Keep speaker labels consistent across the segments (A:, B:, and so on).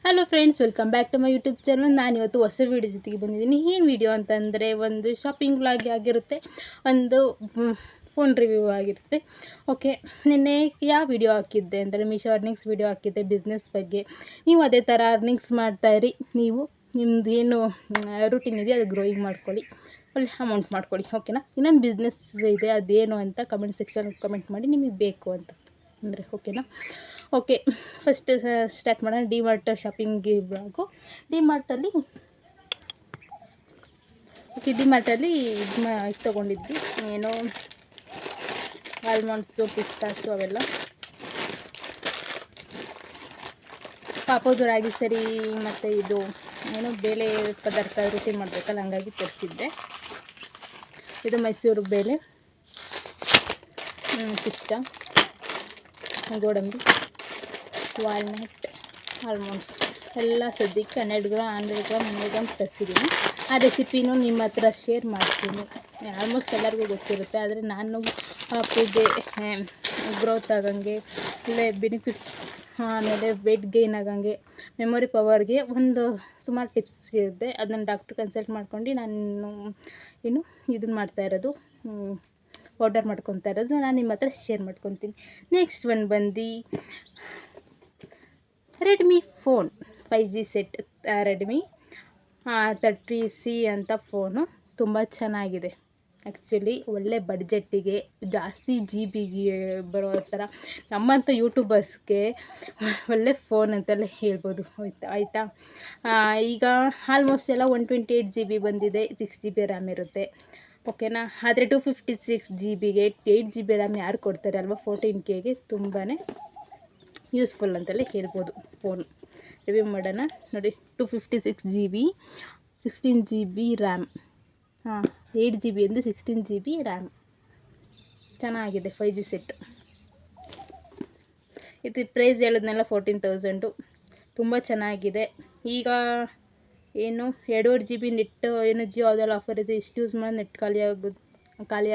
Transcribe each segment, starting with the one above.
A: Hello friends, welcome back to my YouTube channel. ನಾನು ಇವತ್ತು ಹೊಸ ವೀಡಿಯೋ ಜೊತೆಗೆ ಬಂದಿದ್ದೀನಿ. ಏನು ವೀಡಿಯೋ ಅಂತಂದರೆ ಒಂದು ಶಾಪಿಂಗ್ ವ್ಲಾಗ್ ಆಗಿರುತ್ತೆ, ಒಂದು ಫೋನ್ ರಿವ್ಯೂ ಆಗಿರುತ್ತೆ. ಓಕೆ, ನಿನ್ನೆ ಯಾವ ವಿಡಿಯೋ ಹಾಕಿದ್ದೆ ಅಂದರೆ ಮೀಶೋ ಅರ್ನಿಂಗ್ಸ್ ವಿಡಿಯೋ ಹಾಕಿದ್ದೆ ಬಿಸ್ನೆಸ್ ಬಗ್ಗೆ. ನೀವು ಅದೇ ಥರ ಅರ್ನಿಂಗ್ಸ್ ಮಾಡ್ತಾಯಿರಿ. ನೀವು ನಿಮ್ಮದು ಏನು ರೂಟೀನ್ ಇದೆ ಅದು ಗ್ರೋಯಿಂಗ್ ಮಾಡ್ಕೊಳ್ಳಿ, ಒಳ್ಳೆ ಅಮೌಂಟ್ ಮಾಡ್ಕೊಳ್ಳಿ. ಓಕೆನಾ? ಇನ್ನೊಂದು ಬಿಸ್ನೆಸ್ ಇದೆ, ಅದೇನು ಅಂತ ಕಮೆಂಟ್ ಸೆಕ್ಷನ್ಗೆ ಕಮೆಂಟ್ ಮಾಡಿ ನಿಮಗೆ ಬೇಕು ಅಂತ ಅಂದರೆ. ಓಕೆನಾ? ಓಕೆ, ಫಸ್ಟ್ ಸ್ಟಾರ್ಟ್ ಮಾಡೋಣ. DMart shopping blog. ಡಿಮಾರ್ಟಲ್ಲಿ ಇದು ತೊಗೊಂಡಿದ್ವಿ, ಏನೋ ಆಲ್ಮಂಡ್ಸು, ಪಿಸ್ತಾಸು ಅವೆಲ್ಲ. ಪಾಪದು ರಾಗಿ ಸರಿ ಮತ್ತು ಇದು ಏನೋ ಬೇಳೆ ಪದಾರ್ಥ ರುಚಿ ಮಾಡಬೇಕಲ್ಲ, ಹಂಗಾಗಿ ತರಿಸಿದ್ದೆ. ಇದು ಮೈಸೂರು ಬೇಳೆ, ಪಿಸ್ತಾ, ಗೋಡಂಬಿ, ವಾಲ್ನಟ್, ಆಲ್ಮಂಡ್ಸ್ ಎಲ್ಲ ಸದ್ಯಕ್ಕೆ 100 ಗ್ರಾಮ್ 100 ಗ್ರಾಮ್ ತರಿಸಿದ್ದೀನಿ. ಆ ರೆಸಿಪಿನೂ ನಿಮ್ಮ ಹತ್ರ ಶೇರ್ ಮಾಡ್ತೀನಿ. ಆಲ್ಮೋಸ್ಟ್ ಎಲ್ಲರಿಗೂ ಗೊತ್ತಿರುತ್ತೆ, ಆದರೆ ನಾನು ಪಾಪುಗೆ ಗ್ರೋತ್ ಆಗಂಗೆ, ಒಳ್ಳೆ ಬೆನಿಫಿಟ್ಸ್, ಆಮೇಲೆ ವೆಯ್ಟ್ ಗೇನ್ ಆಗಂಗೆ, ಮೆಮೊರಿ ಪವರ್ಗೆ ಒಂದು ಸುಮಾರು ಟಿಪ್ಸ್ ಇದೆ. ಅದನ್ನು ಡಾಕ್ಟ್ರ್ ಕನ್ಸಲ್ಟ್ ಮಾಡ್ಕೊಂಡು ನಾನು ಇದನ್ನು ಮಾಡ್ತಾಯಿರೋದು, ಆರ್ಡರ್ ಮಾಡ್ಕೊತಾ ಇರೋದು. ನಾನು ನಿಮ್ಮ ಹತ್ರ ಶೇರ್ ಮಾಡ್ಕೊತೀನಿ. ನೆಕ್ಸ್ಟ್ ಒಂದು ಬಂದು Redmi phone 5G set, Redmi 30C ಅಂತ ಫೋನು. ತುಂಬ ಚೆನ್ನಾಗಿದೆ ಆ್ಯಕ್ಚುಲಿ. ಒಳ್ಳೆ ಬಡ್ಜೆಟ್ಟಿಗೆ, ಜಾಸ್ತಿ GB ಬರೋ ಥರ ನಮ್ಮಂಥ ಯೂಟ್ಯೂಬರ್ಸ್ಗೆ ಒಳ್ಳೆ ಫೋನ್ ಅಂತಲೇ ಹೇಳ್ಬೋದು. ಆಯಿತಾ? ಈಗ ಆಲ್ಮೋಸ್ಟ್ ಎಲ್ಲ 128 GB ಬಂದಿದೆ, 6 GB ರ್ಯಾಮ್ ಇರುತ್ತೆ. ಓಕೆನಾ? ಆದರೆ 256 GBಗೆ 8 GB ರ್ಯಾಮ್ ಯಾರು ಕೊಡ್ತಾರೆ ಅಲ್ವಾ? 14Kಗೆ ತುಂಬಾ ಯೂಸ್ಫುಲ್ ಅಂತಲೇ ಹೇಳ್ಬೋದು ಫೋನು. ರಿವ್ಯೂ ಮಾಡೋಣ ನೋಡಿ. 256 GB, 16 GB ರ್ಯಾಮ್, 8 GB ಅಂದರೆ 16 GB ರ್ಯಾಮ್. ಚೆನ್ನಾಗಿದೆ 5G ಸೆಟ್. ಇದು ಪ್ರೈಸ್ ಹೇಳಿದ್ನೆಲ್ಲ 14,000. ತುಂಬ ಚೆನ್ನಾಗಿದೆ. ಈಗ ಏನು 2.5 GB ನೆಟ್ ಏನು ಜಿಯೋ ಅದೆಲ್ಲ ಆಫರ್ ಇದೆ, ಇಷ್ಟು ಯೂಸ್ ಮಾಡಿ ನೆಟ್ ಖಾಲಿ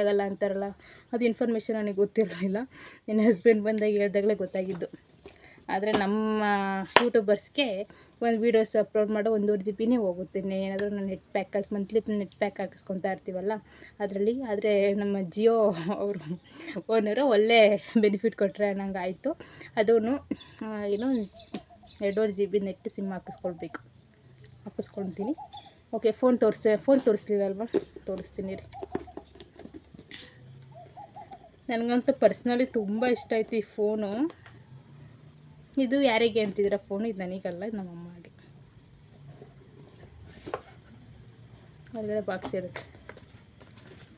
A: ಆಗೋಲ್ಲ ಅಂತಾರಲ್ಲ, ಅದು ಇನ್ಫಾರ್ಮೇಷನ್ ನನಗೆ ಗೊತ್ತಿರಲಿಲ್ಲ. ನನ್ನ ಹಸ್ಬೆಂಡ್ ಬಂದಾಗ ಹೇಳ್ದಾಗಲೇ ಗೊತ್ತಾಗಿದ್ದು. ಆದರೆ ನಮ್ಮ ಯೂಟ್ಯೂಬರ್ಸ್ಗೆ ಒಂದು ವೀಡಿಯೋಸ್ ಅಪ್ಲೋಡ್ ಮಾಡೋ 1.5 GBನೇ ಹೋಗುತ್ತೆ. ಏನಾದರೂ ನಾನು net pack monthly net pack ಹಾಕಿಸ್ಕೊತಾ ಇರ್ತೀವಲ್ಲ ಅದರಲ್ಲಿ. ಆದರೆ ನಮ್ಮ ಜಿಯೋ ಅವರು ಓನರು ಒಳ್ಳೆ ಬೆನಿಫಿಟ್ ಕೊಟ್ಟರೆ ನಂಗೆ ಆಯಿತು. ಅದೂ ಏನು 2.5 GB ನೆಟ್ ಸಿಮ್ ಹಾಕಿಸ್ಕೊಳ್ತೀನಿ. ಓಕೆ, ಫೋನ್ ತೋರಿಸ್ಲಿಲ್ಲಲ್ವ? ತೋರಿಸ್ತೀನಿ ರೀ. ನನಗಂತೂ ಪರ್ಸ್ನಲಿ ತುಂಬ ಇಷ್ಟ ಆಯಿತು ಈ ಫೋನು. ಇದು ಯಾರಿಗೆ ಅಂತಿದ್ದೀರ ಫೋನು? ಇದು ನನಗಲ್ಲ, ಇದು ನಮ್ಮ ಅಮ್ಮಗೆ. ಹೊರಗಡೆ ಬಾಕ್ಸ್ ಇರುತ್ತೆ,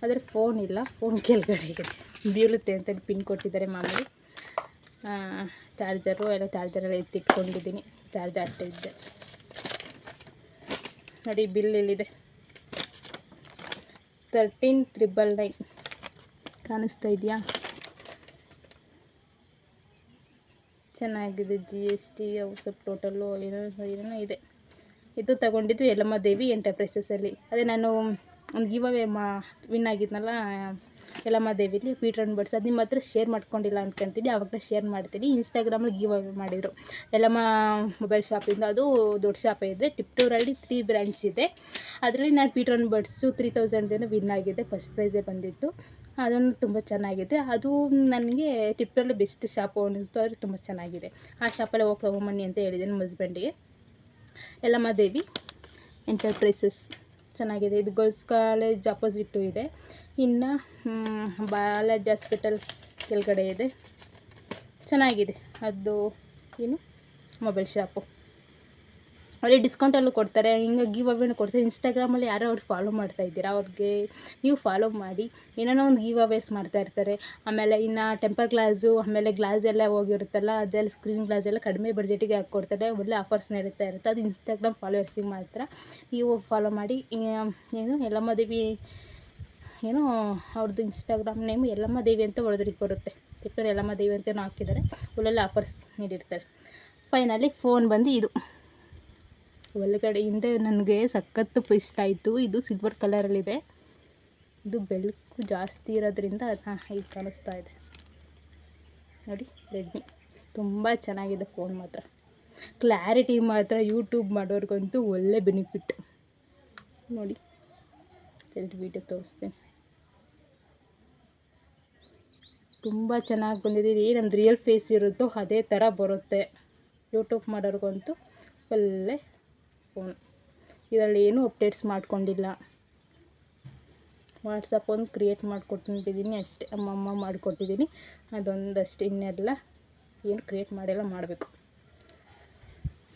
A: ಆದರೆ ಫೋನ್ ಇಲ್ಲ. ಫೋನ್ ಕೆಳಗಡೆ ಇದೆ, ಬೀಳುತ್ತೆ ಅಂತೇಳಿ ಪಿನ್ ಕೊಟ್ಟಿದ್ದಾರೆ ಮಾಮೂಲಿ. ಚಾರ್ಜರು ಚಾರ್ಜರೆಲ್ಲ ಎತ್ತಿಟ್ಕೊಂಡಿದ್ದೀನಿ, ಚಾರ್ಜ್ ಆಗ್ತಾ ಇದ್ದೆ ನೋಡಿ. ಬಿಲ್ ಇಲ್ಲಿದೆ 13,999 ಕಾಣಿಸ್ತಾ ಇದೆಯಾ? ಚೆನ್ನಾಗಿದೆ. GST ಸ್ವಲ್ಪ ಟೋಟಲ್ಲು ಏನೋ ಇದೆ. ಇದು ತಗೊಂಡಿದ್ದು ಯಲ್ಲಮ್ಮ ದೇವಿ ಎಂಟರ್ಪ್ರೈಸಸಲ್ಲಿ. ಅದೇ ನಾನು ಒಂದು ಗಿವ್ ಅವೇ ವಿನ್ ಆಗಿದ್ನಲ್ಲ ಯಲ್ಲಮ್ಮ ದೇವಿಲಿ ಪೀಟ್ರನ್ ಬಡ್ಸ್, ಅದು ನಿಮ್ಮ ಹತ್ರ ಶೇರ್ ಮಾಡ್ಕೊಂಡಿಲ್ಲ ಅಂದ್ಕೊಂತೀನಿ. ಆವಾಗ ಶೇರ್ ಮಾಡ್ತೀನಿ. ಇನ್ಸ್ಟಾಗ್ರಾಮಲ್ಲಿ ಗಿವ್ ಅವೇ ಮಾಡಿದರು ಯಲ್ಲಮ್ಮ ಮೊಬೈಲ್ ಶಾಪಿಂದ. ಅದು ದೊಡ್ಡ ಶಾಪೇ ಇದೆ. ಟಿಪ್ಟೂರಲ್ಲಿ 3 ಬ್ರ್ಯಾಂಚ್ ಇದೆ. ಅದರಲ್ಲಿ ನಾನು ಪೀಟ್ರನ್ ಬಡ್ಸು 3000 ವಿನ್ ಆಗಿದೆ. ಫಸ್ಟ್ ಪ್ರೈಸೇ ಬಂದಿತ್ತು. ಅದನ್ನು ತುಂಬ ಚೆನ್ನಾಗಿದೆ. ಅದು ನನಗೆ ಟಿಪ್ಟೂರಲ್ಲಿ ಬೆಸ್ಟ್ ಶಾಪು ಅನ್ನಿಸ್ತು. ಆದರೆ ತುಂಬ ಚೆನ್ನಾಗಿದೆ. ಆ ಶಾಪಲ್ಲೇ ಹೋಗಿ ತೊಗೊಂಬನ್ನಿ ಅಂತ ಹೇಳಿದೆ ನಮ್ಮ ಹಸ್ಬೆಂಡಿಗೆ. ಯಲ್ಲಮ್ಮ ದೇವಿ ಎಂಟರ್ಪ್ರೈಸಸ್ ಚೆನ್ನಾಗಿದೆ. ಇದು ಗರ್ಲ್ಸ್ ಕಾಲೇಜ್ ಅಪೋಸಿಟ್ಟು ಇದೆ. ಇನ್ನು ಬಾಲಾಜಿ ಹಾಸ್ಪಿಟಲ್ ಕೆಳಗಡೆ ಇದೆ. ಚೆನ್ನಾಗಿದೆ. ಅದು ಏನು ಮೊಬೈಲ್ ಶಾಪು. ಅವರೇ ಡಿಸ್ಕೌಂಟಲ್ಲೂ ಕೊಡ್ತಾರೆ, ಹಿಂಗೆ ಗಿವ್ ಅವೇನು ಕೊಡ್ತಾರೆ. ಇನ್ಸ್ಟಾಗ್ರಾಮಲ್ಲಿ ಯಾರೋ ಅವ್ರು ಫಾಲೋ ಮಾಡ್ತಾಯಿದ್ದೀರಾ, ಅವ್ರಿಗೆ ನೀವು ಫಾಲೋ ಮಾಡಿ. ಏನೇನೋ ಒಂದು ಗಿವ್ ಅವೇಸ್ ಮಾಡ್ತಾಯಿರ್ತಾರೆ. ಆಮೇಲೆ ಇನ್ನು ಟೆಂಪರ್ ಗ್ಲಾಸು, ಆಮೇಲೆ ಗ್ಲಾಸ್ ಎಲ್ಲ ಹೋಗಿರುತ್ತಲ್ಲ, ಅದೆಲ್ಲ ಸ್ಕ್ರೀನ್ ಗ್ಲಾಸ್ ಎಲ್ಲ ಕಡಿಮೆ ಬಡ್ಜೆಟಿಗೆ ಹಾಕ್ಕೊಡ್ತಾರೆ. ಒಳ್ಳೆ ಆಫರ್ಸ್ ನಡೀತಾ ಇರುತ್ತೆ. ಅದು ಇನ್ಸ್ಟಾಗ್ರಾಮ್ ಫಾಲೋವರ್ಸಿಗೆ ಮಾತ್ರ. ನೀವು ಫಾಲೋ ಮಾಡಿ. ಏನು ಯಲ್ಲಮ್ಮ ದೇವಿ, ಏನೋ ಅವ್ರದ್ದು ಇನ್ಸ್ಟಾಗ್ರಾಮ್ ನೇಮು ಯಲ್ಲಮ್ಮ ದೇವಿ ಅಂತ ಹೊಡೆದ್ರಿಗೆ ಬರುತ್ತೆ. ಚಿಕ್ಕೂರು ಯಲ್ಲಮ್ಮ ದೇವಿ ಅಂತಲೂ ಹಾಕಿದ್ದಾರೆ. ಒಳ್ಳೊಳ್ಳೆ ಆಫರ್ಸ್ ನೀಡಿರ್ತಾರೆ. ಫೈನಲಿ ಫೋನ್ ಬಂದು ಇದು ಒಳಗಡೆಯಿಂದ ನನಗೆ ಸಖತ್ತು ಇಷ್ಟ ಆಯಿತು. ಇದು ಸಿಲ್ವರ್ ಕಲರಲ್ಲಿದೆ. ಇದು ಬೆಳಕು ಜಾಸ್ತಿ ಇರೋದ್ರಿಂದ ಹೀಗೆ ಕಾಣಿಸ್ತಾ ಇದೆ ನೋಡಿ. ರೆಡ್ಮಿ ತುಂಬ ಚೆನ್ನಾಗಿದೆ ಫೋನ್ ಮಾತ್ರ. ಕ್ಲಾರಿಟಿ ಮಾತ್ರ ಯೂಟ್ಯೂಬ್ ಮಾಡೋರ್ಗಂತೂ ಒಳ್ಳೆ ಬೆನಿಫಿಟ್. ನೋಡಿ ವೀಡಿಯೋ ತೋರಿಸ್ತೇನೆ. ತುಂಬ ಚೆನ್ನಾಗಿ ಬಂದಿದೆ. ನಮ್ದು ರಿಯಲ್ ಫೇಸ್ ಇರುತ್ತೋ ಅದೇ ಥರ ಬರುತ್ತೆ. ಯೂಟ್ಯೂಬ್ ಮಾಡೋರ್ಗಂತೂ ಒಳ್ಳೆ ಫೋನ್. ಇದರಲ್ಲಿ ಏನೂ ಅಪ್ಡೇಟ್ಸ್ ಮಾಡ್ಕೊಂಡಿಲ್ಲ. ವಾಟ್ಸಪ್ ಒಂದು ಕ್ರಿಯೇಟ್ ಮಾಡಿಕೊಟ್ಟಿದ್ದೀನಿ ಅಷ್ಟೇ, ಅಮ್ಮಮ್ಮ ಮಾಡಿಕೊಟ್ಟಿದ್ದೀನಿ, ಅದೊಂದಷ್ಟು. ಇನ್ನೆಲ್ಲ ಏನು ಕ್ರಿಯೇಟ್ ಮಾಡಿಲ್ಲ, ಮಾಡಬೇಕು.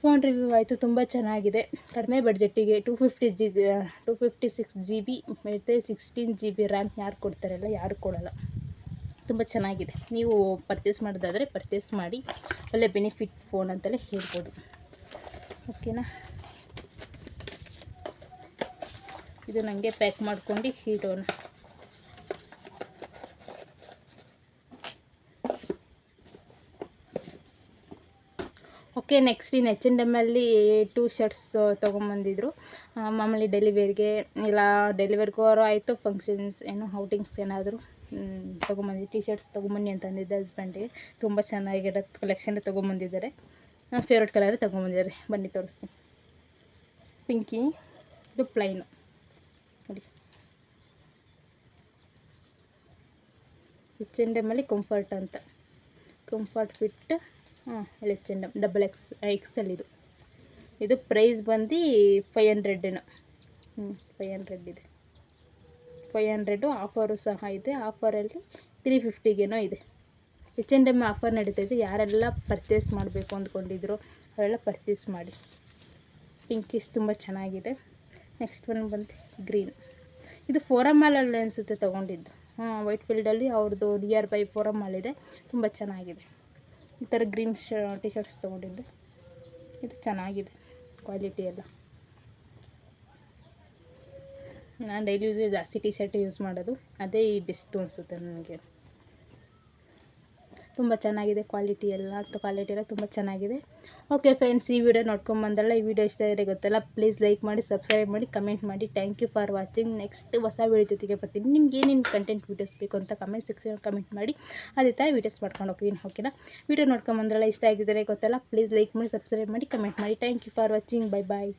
A: ಫೋನ್ ರಿವ್ಯೂ ಆಯಿತು. ತುಂಬ ಚೆನ್ನಾಗಿದೆ. ಕಡಿಮೆ ಬಡ್ಜೆಟ್ಟಿಗೆ 256 GB ಮತ್ತು 16 GB ರ್ಯಾಮ್ ಯಾರು ಕೊಡ್ತಾರಲ್ಲ, ಯಾರು ಕೊಡೋಲ್ಲ. ತುಂಬ ಚೆನ್ನಾಗಿದೆ. ನೀವು ಪರ್ಚೇಸ್ ಮಾಡೋದಾದರೆ ಪರ್ಚೇಸ್ ಮಾಡಿ. ಒಳ್ಳೆ ಬೆನಿಫಿಟ್ ಫೋನ್ ಅಂತಲೇ ಹೇಳ್ಬೋದು. ಓಕೆನಾ. ಇದು ನನಗೆ ಪ್ಯಾಕ್ ಮಾಡ್ಕೊಂಡು ಇಡೋಣ. ಓಕೆ, ನೆಕ್ಸ್ಟ್ ಇನ್ನು H&M ಅಲ್ಲಿ 2 ಶರ್ಟ್ಸ್ ತೊಗೊಂಬಂದಿದ್ರು. ಮಾಮೂಲಿ ಡೆಲಿವರಿಗೆ, ಇಲ್ಲ ಡೆಲಿವರಿಗೂ ಆಯಿತು, ಫಂಕ್ಷನ್ಸ್ ಏನೋ ಔಟಿಂಗ್ಸ್ ಏನಾದರೂ ತೊಗೊಂಬಂದಿದ್ದು. T shirts ತೊಗೊಂಬನ್ನಿ ಅಂತಂದಿದ್ದೆ ಹಸ್ಬೆಂಡಿಗೆ. ತುಂಬ ಚೆನ್ನಾಗಿರೋ ಕಲೆಕ್ಷನ್ ತೊಗೊಂಬಂದಿದ್ದಾರೆ. ನನ್ನ ಫೇವ್ರೆಟ್ ಕಲರ್ ತೊಗೊಂಬಂದಿದ್ದಾರೆ. ಬನ್ನಿ ತೋರಿಸ್ತೀನಿ. ಪಿಂಕಿ, ಇದು ಪ್ಲೈನು ನೋಡಿ. H&M ಅಲ್ಲಿ ಕಂಫರ್ಟ್ ಅಂತ, ಕಂಫರ್ಟ್ ಫಿಟ್. H&M XL ಇದು ಪ್ರೈಸ್ ಬಂದು 500. 500 ಇದೆ. 500 ಆಫರು ಸಹ ಇದೆ. ಆಫರಲ್ಲಿ 350ಗೇನೋ ಇದೆ. H&M offer ನಡೀತೈತೆ. ಯಾರೆಲ್ಲ ಪರ್ಚೇಸ್ ಮಾಡಬೇಕು ಅಂದ್ಕೊಂಡಿದ್ರು ಅವರೆಲ್ಲ ಪರ್ಚೇಸ್ ಮಾಡಿ. ಪಿಂಕಿಶ್ ತುಂಬ ಚೆನ್ನಾಗಿದೆ. ನೆಕ್ಸ್ಟ್ ಒನ್ ಬಂದು ಗ್ರೀನ್. ಇದು ಫೋರಮ್ ಮಾಲಲ್ಲಿ ಅನಿಸುತ್ತೆ ತೊಗೊಂಡಿದ್ದು. ವೈಟ್ ಫೀಲ್ಡಲ್ಲಿ ಅವ್ರದ್ದು ನಿಯರ್ ಬೈ ಫೋರಮ್ ಮಾಲ್ ಇದೆ. ತುಂಬ ಚೆನ್ನಾಗಿದೆ. ಈ ಥರ ಗ್ರೀನ್ ಟಿ ಶರ್ಟ್ಸ್ ತೊಗೊಂಡಿದ್ದೆ. ಇದು ಚೆನ್ನಾಗಿದೆ ಕ್ವಾಲಿಟಿ ಎಲ್ಲ. ನಾನು ಡೈಲಿ ಯೂಸ್ ಜಾಸ್ತಿ ಟಿ ಶರ್ಟ್ ಯೂಸ್ ಮಾಡೋದು, ಅದೇ ಬೆಸ್ಟು ಅನಿಸುತ್ತೆ ನನಗೆ. ತುಂಬ ಚೆನ್ನಾಗಿದೆ ಕ್ವಾಲಿಟಿ ಎಲ್ಲ ತುಂಬ ಚೆನ್ನಾಗಿದೆ. ಓಕೆ ಫ್ರೆಂಡ್ಸ್, ಈ ವಿಡಿಯೋ ನೋಡ್ಕೊಂಬಂದಲ್ಲ. ಈ ವಿಡಿಯೋ ಇಷ್ಟ ಆದರೆ ಗೊತ್ತಲ್ಲ, ಪ್ಲೀಸ್ ಲೈಕ್ ಮಾಡಿ, ಸಬ್ಸ್ಕ್ರೈಬ್ ಮಾಡಿ, ಕಮೆಂಟ್ ಮಾಡಿ. Thank you for watching. Next ಹೊಸ ವಿಡಿಯೋ ಜೊತೆಗೆ ಬರ್ತೀನಿ. ನಿಮ್ಗೆ ಏನೇನು ಕಂಟೆಂಟ್ ವೀಡಿಯೋಸ್ ಬೇಕು ಅಂತ ಕಮೆಂಟ್ ಸೆಕ್ಷನ್ ಕಮೆಂಟ್ ಮಾಡಿ. ಅದೇ ಥರ ವೀಡಿಯೋಸ್ ಮಾಡ್ಕೊಂಡು ಹೋಗ್ತೀನಿ. ಓಕೆನಾ. ವಿಡಿಯೋ ನೋಡ್ಕೊಂಬಂದಲ್ಲ, ಇಷ್ಟ ಆಗಿದ್ದರೆ ಗೊತ್ತಲ್ಲ, ಪ್ಲೀಸ್ ಲೈಕ್ ಮಾಡಿ, ಸಬ್ಸ್ಕ್ರೈಬ್ ಮಾಡಿ, ಕಮೆಂಟ್ ಮಾಡಿ. Thank you for watching. Bye bye.